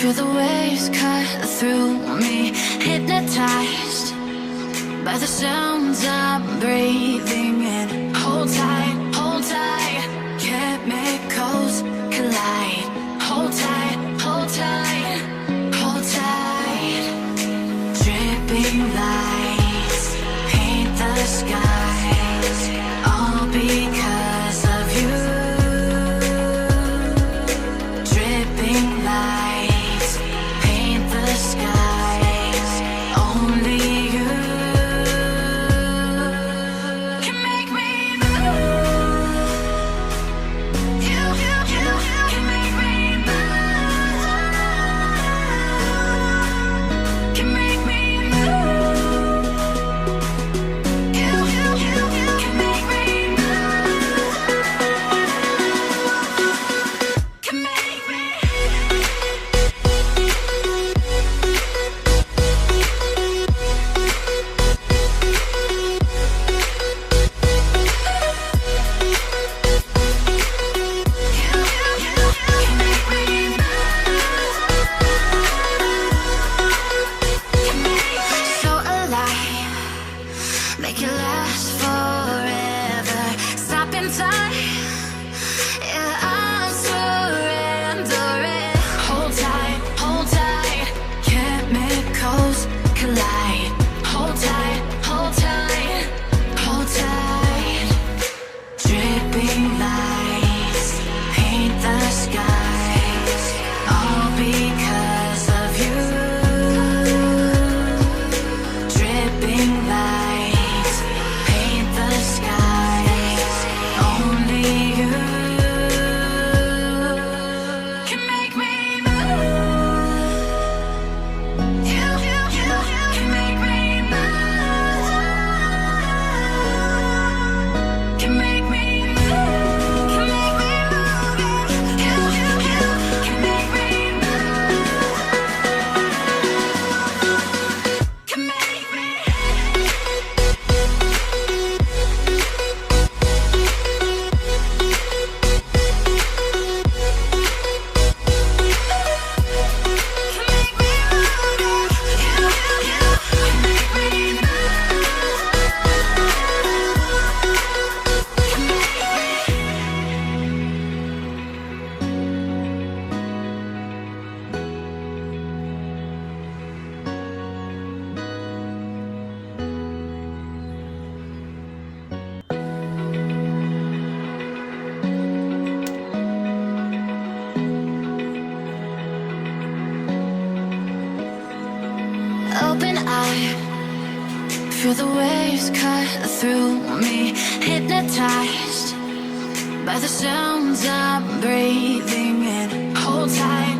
Feel the waves cut through me, hypnotized by the sounds I'm breathing in. Hold tight, chemicals collide. Hold tight, hold tight, hold tight. Dripping lights paint the skies, all because of you. Dripping lights paint the skies, only you can make me move. You can make me move. Can make me move. You can make me move. Can make me. So alive, make it last forever. Stop in time, yeah, I'm surrendering. Hold tight, chemicals collide. Hold tight, hold tight, hold tight. Dripping lights paint the skies, all because of you. Dripping lights paint the skies, only you can make me move. You can make me move. Can make me move. Can make me move. You can make me move. Can make me. Open eye, feel the waves cut through me, hypnotized by the sounds I'm breathing in. Hold tight,